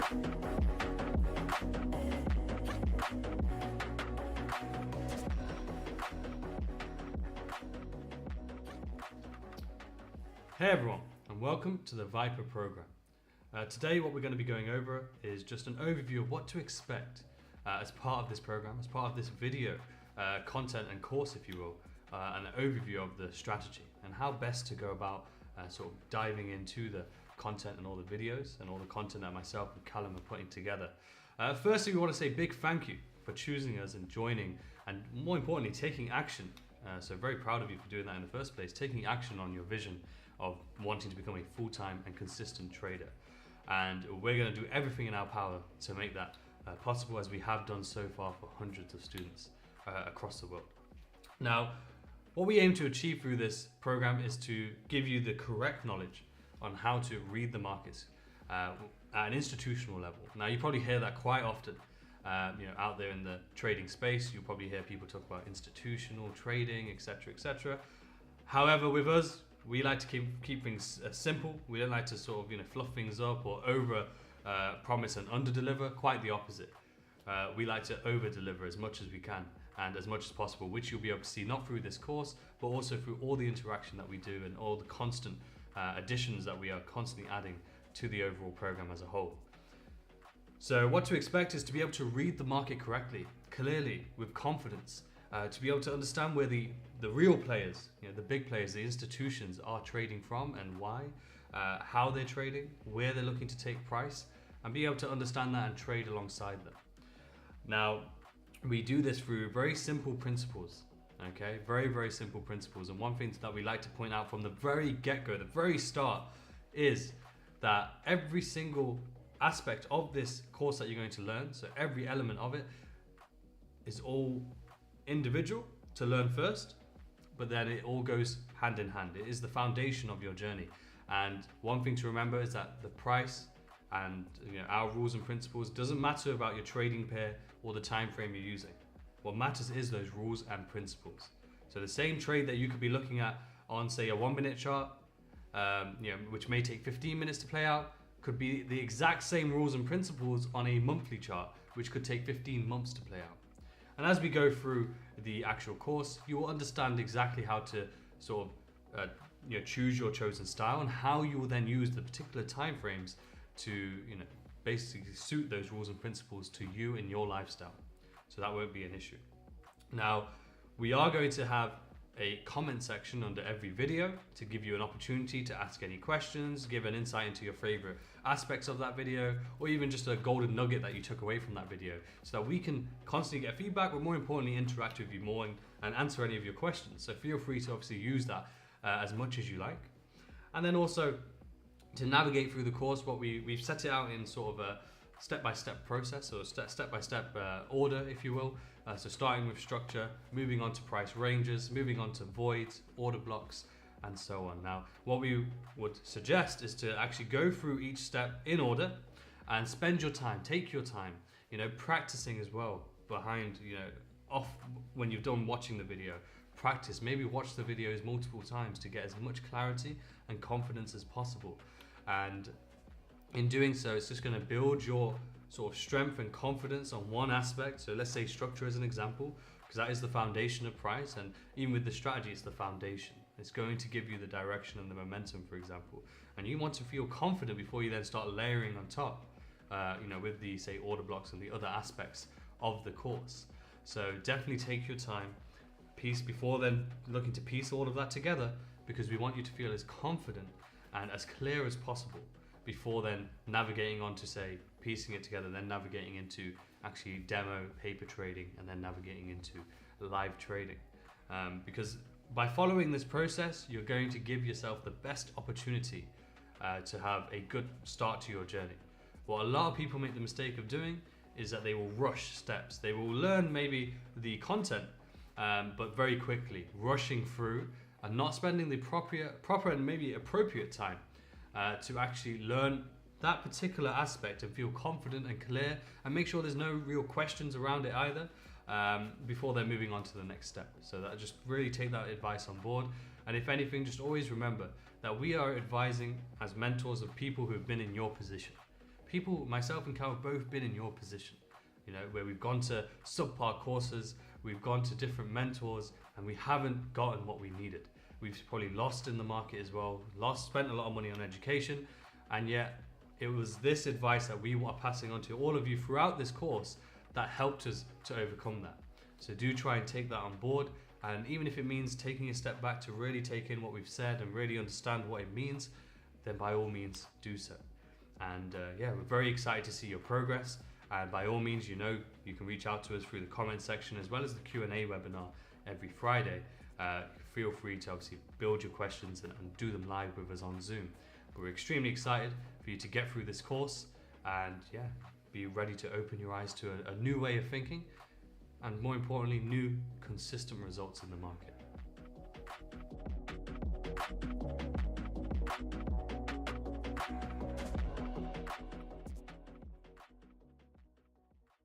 Hey everyone, and welcome to the Viper program. Today what we're going to be going over is just an overview of what to expect as part of this program, as part of this video content and course, if you will, and an overview of the strategy and how best to go about sort of diving into the content and all the videos and all the content that myself and Callum are putting together. Firstly, we want to say big thank you for choosing us and joining, and more importantly, taking action. So very proud of you for doing that in the first place, taking action on your vision of wanting to become a full-time and consistent trader. And we're going to do everything in our power to make that possible, as we have done so far for hundreds of students across the world. Now, what we aim to achieve through this program is to give you the correct knowledge on how to read the markets at an institutional level. Now, you probably hear that quite often. Out there in the trading space, you'll probably hear people talk about institutional trading, etc., etc. However, with us, we like to keep things simple. We don't like to sort of fluff things up or over promise and under deliver. Quite the opposite. We like to over deliver as much as we can and as much as possible, which you'll be able to see not through this course, but also through all the interaction that we do and all the constant additions that we are constantly adding to the overall program as a whole. So what to expect is to be able to read the market correctly, clearly, with confidence, to be able to understand where the real players, the big players, the institutions are trading from and why, how they're trading, where they're looking to take price, and be able to understand that and trade alongside them. Now, we do this through very simple principles, okay? Very, very simple principles. And one thing that we like to point out from the very get-go, the very start, is that every single aspect of this course that you're going to learn, so every element of it, is all individual to learn first, but then it all goes hand in hand. It is the foundation of your journey. And one thing to remember is that the price and our rules and principles doesn't matter about your trading pair or the time frame you're using. What matters is those rules and principles. So the same trade that you could be looking at on, say, a 1 minute chart, which may take 15 minutes to play out, could be the exact same rules and principles on a monthly chart, which could take 15 months to play out. And as we go through the actual course, you will understand exactly how to sort of choose your chosen style and how you will then use the particular time frames to basically suit those rules and principles to you and your lifestyle. So that won't be an issue. Now, we are going to have a comment section under every video to give you an opportunity to ask any questions, give an insight into your favorite aspects of that video, or even just a golden nugget that you took away from that video, so that we can constantly get feedback, but more importantly interact with you more and answer any of your questions. So feel free to obviously use that as much as you like. And then also to navigate through the course, what we've set it out in sort of a step-by-step process, or step-by-step order, if you will. So starting with structure, moving on to price ranges, moving on to voids, order blocks, and so on. Now, what we would suggest is to actually go through each step in order and spend your time, take your time, practicing as well behind, off when you've done watching the video. Practice, maybe watch the videos multiple times to get as much clarity and confidence as possible. And in doing so, it's just going to build your sort of strength and confidence on one aspect. So let's say structure as an example, because that is the foundation of price, and even with the strategy, it's the foundation. It's going to give you the direction and the momentum, for example. And you want to feel confident before you then start layering on top, with the, say, order blocks and the other aspects of the course. So definitely take your time, before then looking to piece all of that together, because we want you to feel as confident and as clear as possible before then navigating on to, say, piecing it together, then navigating into actually demo paper trading, and then navigating into live trading. Because by following this process, you're going to give yourself the best opportunity to have a good start to your journey. What a lot of people make the mistake of doing is that they will rush steps. They will learn maybe the content, but very quickly, rushing through and not spending the proper and maybe appropriate time to actually learn that particular aspect and feel confident and clear, and make sure there's no real questions around it either, before they're moving on to the next step. So that, just really take that advice on board. And if anything, just always remember that we are advising as mentors of people who have been in your position, people, myself and Cal, have both been in your position, you know, where we've gone to subpar courses, we've gone to different mentors, and we haven't gotten what we needed. We've probably lost in the market as well, spent a lot of money on education, and yet it was this advice that we are passing on to all of you throughout this course that helped us to overcome that. So do try and take that on board, and even if it means taking a step back to really take in what we've said and really understand what it means, then by all means do so. And yeah, we're very excited to see your progress, and by all means, you know, you can reach out to us through the comment section as well as the Q&A webinar every Friday. Feel free to obviously build your questions and do them live with us on Zoom. But we're extremely excited for you to get through this course and yeah, be ready to open your eyes to a new way of thinking, and more importantly, new consistent results in the market.